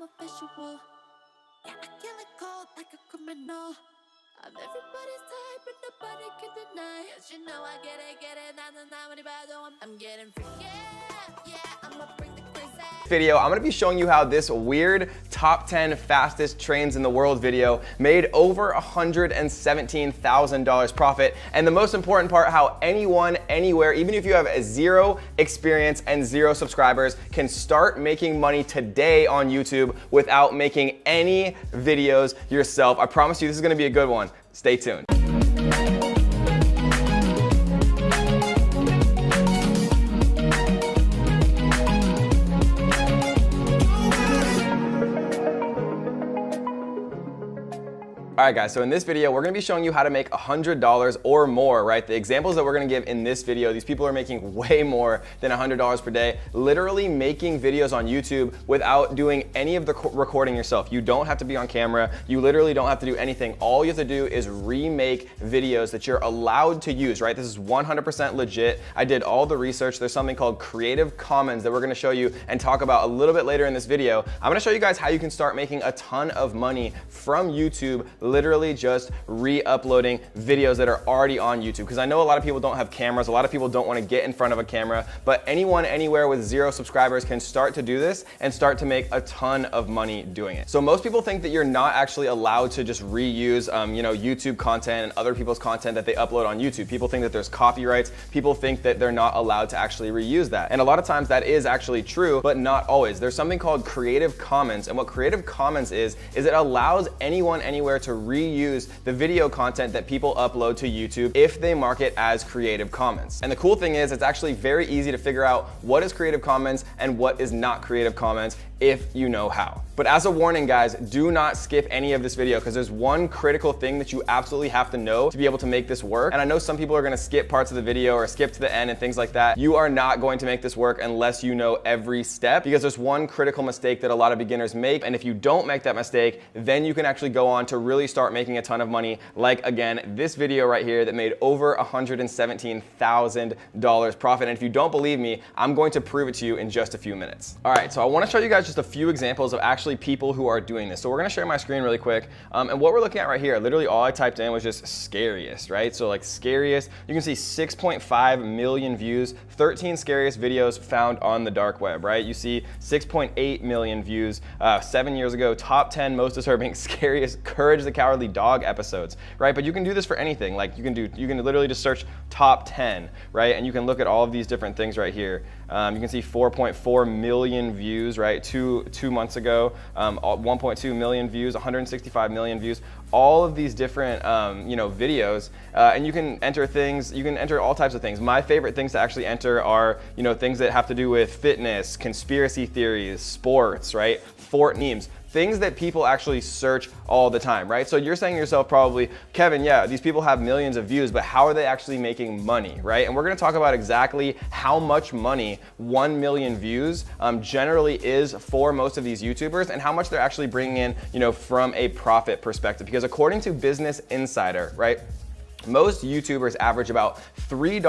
I'm a visual. Yeah, I kill it cold like a criminal. I'm everybody's type, but nobody can deny. Cause you know I get it, I'm getting free, yeah, I'ma bring the crazy. Video, I'm gonna be showing you how this weird top 10 fastest trains in the world video made over $117,000 profit. And the most important part, how anyone, anywhere, even if you have zero experience and zero subscribers, can start making money today on YouTube without making any videos yourself. I promise you this is gonna be a good one. Stay tuned. All right guys, so in this video, we're gonna be showing you how to make $100 or more, right? The examples that we're gonna give in this video, these people are making way more than $100 per day, literally making videos on YouTube without doing any of the recording yourself. You don't have to be on camera. You literally don't have to do anything. All you have to do is remake videos that you're allowed to use, right? This is 100% legit. I did all the research. There's something called Creative Commons that we're gonna show you and talk about a little bit later in this video. I'm gonna show you guys how you can start making a ton of money from YouTube, literally just re-uploading videos that are already on YouTube. Because I know a lot of people don't have cameras, a lot of people don't want to get in front of a camera, but anyone, anywhere with zero subscribers can start to do this and start to make a ton of money doing it. So most people think that you're not actually allowed to just reuse YouTube content and other people's content that they upload on YouTube. People think that there's copyrights. People think that they're not allowed to actually reuse that. And a lot of times that is actually true, but not always. There's something called Creative Commons, and what Creative Commons is it allows anyone, anywhere to reuse the video content that people upload to YouTube if they mark it as Creative Commons. And the cool thing is it's actually very easy to figure out what is Creative Commons and what is not Creative Commons if you know how. But as a warning guys, do not skip any of this video because there's one critical thing that you absolutely have to know to be able to make this work. And I know some people are gonna skip parts of the video or skip to the end and things like that. You are not going to make this work unless you know every step, because there's one critical mistake that a lot of beginners make. And if you don't make that mistake, then you can actually go on to really start making a ton of money. Like again, this video right here that made over $117,000 profit. And if you don't believe me, I'm going to prove it to you in just a few minutes. All right, so I wanna show you guys just a few examples of actually people who are doing this. So we're gonna share my screen really quick. And what we're looking at right here, literally all I typed in was just scariest, right? So like scariest, you can see 6.5 million views, 13 scariest videos found on the dark web, right? You see 6.8 million views 7 years ago, top 10 most disturbing, scariest Courage the Cowardly Dog episodes, right? But you can do this for anything. Like you can literally just search top 10, right? And you can look at all of these different things right here. You can see 4.4 million views, right? Two months ago, 1.2 million views, 165 million views, all of these different videos, and you can enter things, you can enter all types of things. My favorite things to actually enter are things that have to do with fitness, conspiracy theories, sports, right? Fort memes. Things that people actually search all the time, right? So you're saying to yourself probably, Kevin, yeah, these people have millions of views, but how are they actually making money, right? And we're gonna talk about exactly how much money 1 million views generally is for most of these YouTubers and how much they're actually bringing in, from a profit perspective. Because according to Business Insider, right? Most YouTubers average about $3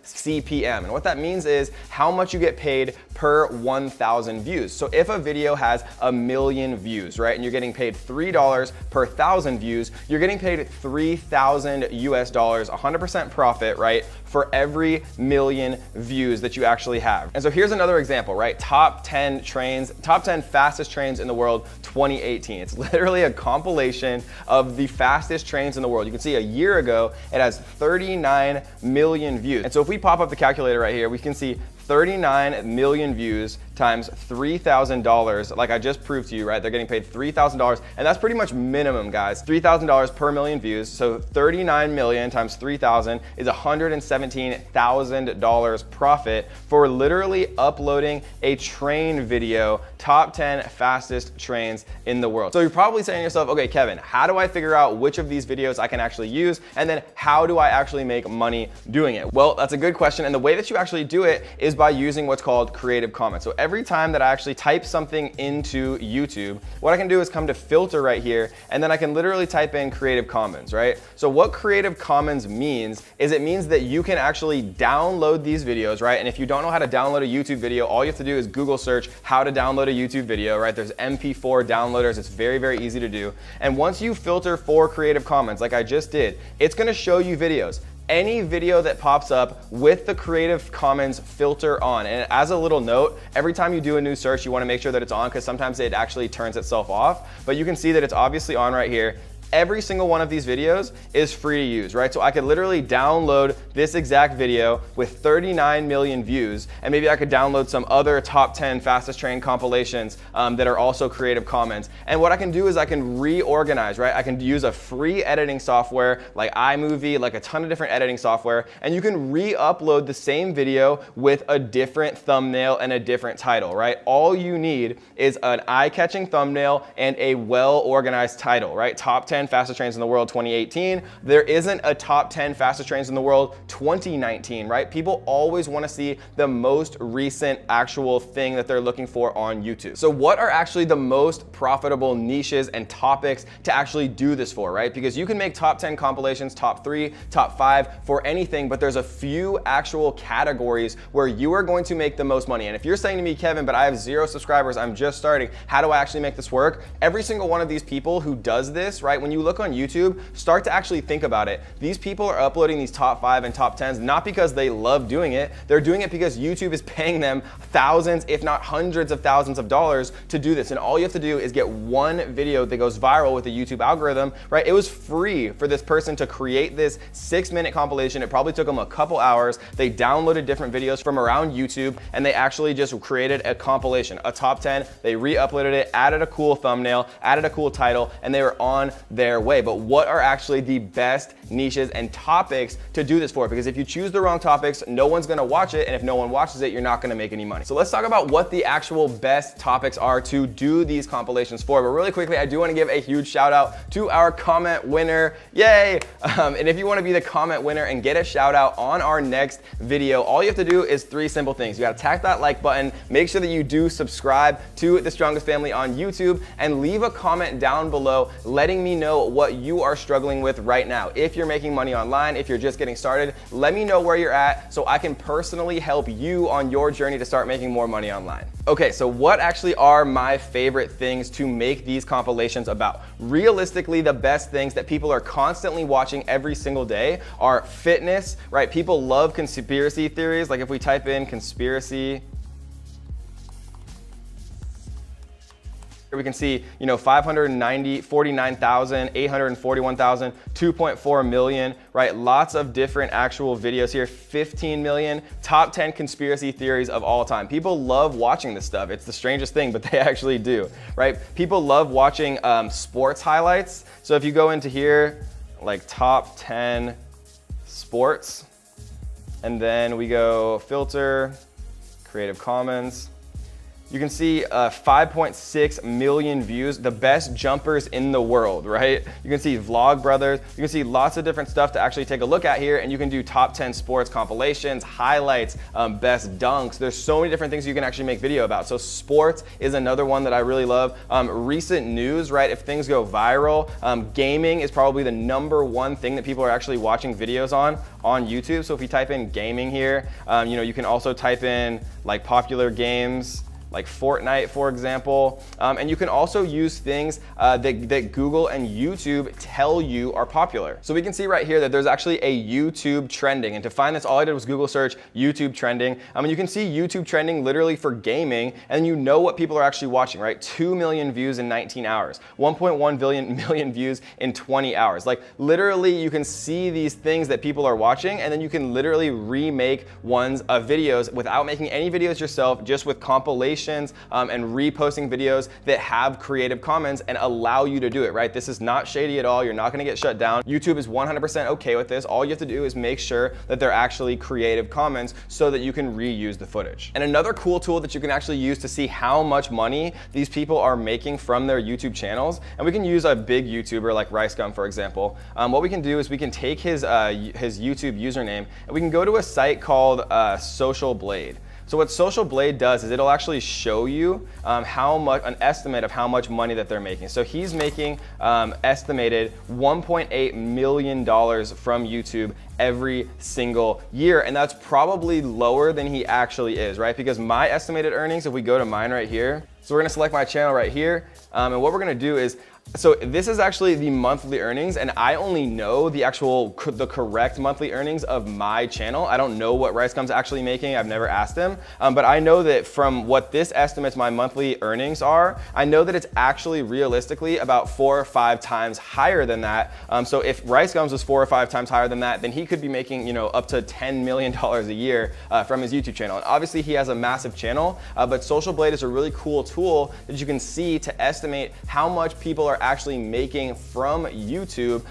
CPM. And what that means is how much you get paid per 1,000 views. So if a video has 1 million views, right, and you're getting paid $3 per 1,000 views, you're getting paid $3,000 US, 100% profit, right, for every 1 million views that you actually have. And so here's another example, right? Top 10 fastest trains in the world, 2018. It's literally a compilation of the fastest trains in the world. You can see a year ago, it has 39 million views. And so if we pop up the calculator right here, we can see 39 million views times $3,000, like I just proved to you, right? They're getting paid $3,000, and that's pretty much minimum, guys. $3,000 per million views, so 39 million times 3,000 is $117,000 profit for literally uploading a train video, top 10 fastest trains in the world. So you're probably saying to yourself, okay, Kevin, how do I figure out which of these videos I can actually use, and then how do I actually make money doing it? Well, that's a good question, and the way that you actually do it is by using what's called Creative Commons. So every time that I actually type something into YouTube, what I can do is come to filter right here, and then I can literally type in Creative Commons, right? So what Creative Commons means is it means that you can actually download these videos, right? And if you don't know how to download a YouTube video, all you have to do is Google search how to download a YouTube video, right? There's MP4 downloaders. It's very, very easy to do. And once you filter for Creative Commons, like I just did, it's gonna show you videos. Any video that pops up with the Creative Commons filter on. And as a little note, every time you do a new search, you wanna make sure that it's on, because sometimes it actually turns itself off. But you can see that it's obviously on right here. Every single one of these videos is free to use, right? So I could literally download this exact video with 39 million views, and maybe I could download some other top 10 fastest train compilations that are also Creative Commons. And what I can do is I can reorganize, right? I can use a free editing software like iMovie, like a ton of different editing software, and you can re-upload the same video with a different thumbnail and a different title, right? All you need is an eye-catching thumbnail and a well-organized title, right? Top 10 fastest trains in the world 2018. There isn't a top 10 fastest trains in the world 2019, right? People always want to see the most recent actual thing that they're looking for on YouTube. So what are actually the most profitable niches and topics to actually do this for, right? Because you can make top 10 compilations, top 3, top 5 for anything, but there's a few actual categories where you are going to make the most money. And if you're saying to me, Kevin, but I have 0 subscribers, I'm just starting, how do I actually make this work? Every single one of these people who does this, right? When you look on YouTube, start to actually think about it. These people are uploading these top 5 and top 10s not because they love doing it. They're doing it because YouTube is paying them thousands, if not hundreds of thousands of dollars to do this. And all you have to do is get one video that goes viral with the YouTube algorithm, right? It was free for this person to create this 6-minute compilation. It probably took them a couple hours. They downloaded different videos from around YouTube, and they actually just created a compilation, a top 10. They re-uploaded it, added a cool thumbnail, added a cool title, and they were on their way. But what are actually the best niches and topics to do this for? Because if you choose the wrong topics, no one's gonna watch it, and if no one watches it, you're not gonna make any money. So let's talk about what the actual best topics are to do these compilations for. But really quickly, I do wanna give a huge shout out to our comment winner. Yay! And if you wanna be the comment winner and get a shout out on our next video, all you have to do is 3 simple things. You gotta tap that like button, make sure that you do subscribe to The Strongest Family on YouTube, and leave a comment down below letting me know what you are struggling with right now. If you're making money online, if you're just getting started, let me know where you're at so I can personally help you on your journey to start making more money online. Okay, so what actually are my favorite things to make these compilations about? Realistically, the best things that people are constantly watching every single day are fitness, right? People love conspiracy theories. Like if we type in conspiracy, we can see, 549,000, 841,000, 2.4 million, right? Lots of different actual videos here, 15 million, top 10 conspiracy theories of all time. People love watching this stuff. It's the strangest thing, but they actually do, right? People love watching sports highlights. So if you go into here, like top 10 sports, and then we go filter, Creative Commons, you can see 5.6 million views, the best jumpers in the world, right? You can see Vlog Brothers, you can see lots of different stuff to actually take a look at here, and you can do top 10 sports compilations, highlights, best dunks. There's so many different things you can actually make video about. So sports is another one that I really love. Recent news, right? If things go viral, gaming is probably the #1 thing that people are actually watching videos on YouTube. So if you type in gaming here, you can also type in like popular games, like Fortnite, for example. And you can also use things that Google and YouTube tell you are popular. So we can see right here that there's actually a YouTube trending. And to find this, all I did was Google search YouTube trending. And you can see YouTube trending literally for gaming, and you know what people are actually watching, right? 2 million views in 19 hours, 1.1 million views in 20 hours. Like literally you can see these things that people are watching, and then you can literally remake ones of videos without making any videos yourself, just with compilations and reposting videos that have Creative Commons and allow you to do it, right? This is not shady at all. You're not gonna get shut down. YouTube is 100% okay with this. All you have to do is make sure that they're actually Creative Commons so that you can reuse the footage. And another cool tool that you can actually use to see how much money these people are making from their YouTube channels, and we can use a big YouTuber like RiceGum, for example. What we can do is we can take his YouTube username, and we can go to a site called Socialblade. So what Socialblade does is it'll actually show you how much, an estimate of how much money that they're making. So he's making estimated $1.8 million from YouTube every single year, and that's probably lower than he actually is, right? Because my estimated earnings, if we go to mine right here, so we're gonna select my channel right here, and what we're gonna do is, so this is actually the monthly earnings, and I only know the correct monthly earnings of my channel. I don't know what RiceGum's actually making. I've never asked him, but I know that from what this estimates my monthly earnings are, I know that it's actually realistically about 4 or 5 times higher than that. So if RiceGum's was 4 or 5 times higher than that, then he could be making, you know, up to $10 million a year from his YouTube channel. And obviously he has a massive channel, but Socialblade is a really cool tool that you can see to estimate how much people are actually making from YouTube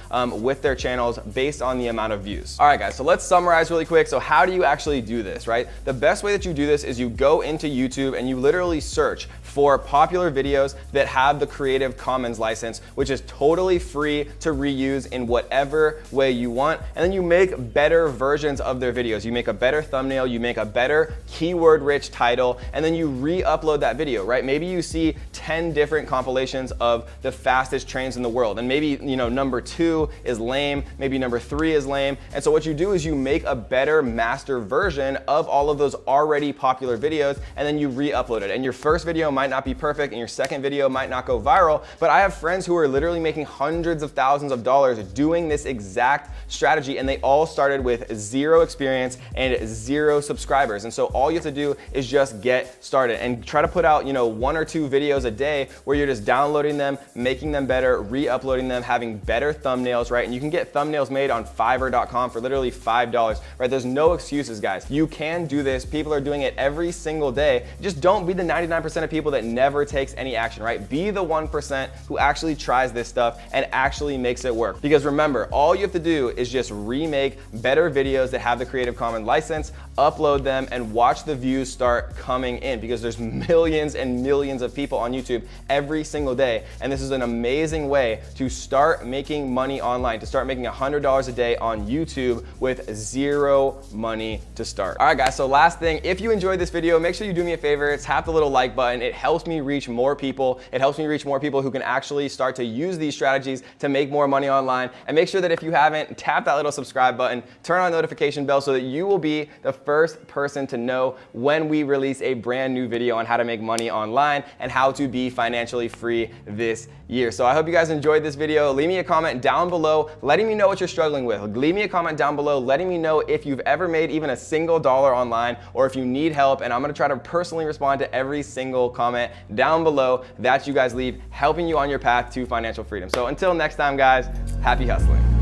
with their channels based on the amount of views. All right, guys, so let's summarize really quick. So how do you actually do this, right? The best way that you do this is you go into YouTube and you literally search for popular videos that have the Creative Commons license, which is totally free to reuse in whatever way you want. And then you make better versions of their videos. You make a better thumbnail, you make a better keyword-rich title, and then you re-upload that video, right? Maybe you see 10 different compilations of the fastest trains in the world, and maybe, you know, number 2 is lame, maybe number 3 is lame. And so what you do is you make a better master version of all of those already popular videos, and then you re-upload it. And your first video might not be perfect, and your second video might not go viral, but I have friends who are literally making hundreds of thousands of dollars doing this exact strategy, and they all started with 0 experience and 0 subscribers. And so all you have to do is just get started and try to put out, you know, 1 or 2 videos a day where you're just downloading them, making them better, re-uploading them, having better thumbnails, right? And you can get thumbnails made on Fiverr.com for literally $5, right? There's no excuses, guys. You can do this. People are doing it every single day. Just don't be the 99% of people that never takes any action, right? Be the 1% who actually tries this stuff and actually makes it work. Because remember, all you have to do is just remake better videos that have the Creative Commons license, upload them, and watch the views start coming in, because there's millions and millions of people on YouTube every single day. And this is an amazing way to start making money online, to start making $100 a day on YouTube with 0 money to start. All right, guys, so last thing, if you enjoyed this video, make sure you do me a favor, tap the little like button. It helps me reach more people. It helps me reach more people who can actually start to use these strategies to make more money online. And make sure that if you haven't, tap that little subscribe button, turn on the notification bell so that you will be the first person to know when we release a brand new video on how to make money online and how to be financially free this year. So I hope you guys enjoyed this video. Leave me a comment down below letting me know what you're struggling with. Leave me a comment down below letting me know if you've ever made even a single dollar online, or if you need help, and I'm gonna try to personally respond to every single comment down below that you guys leave, helping you on your path to financial freedom. So until next time, guys, happy hustling.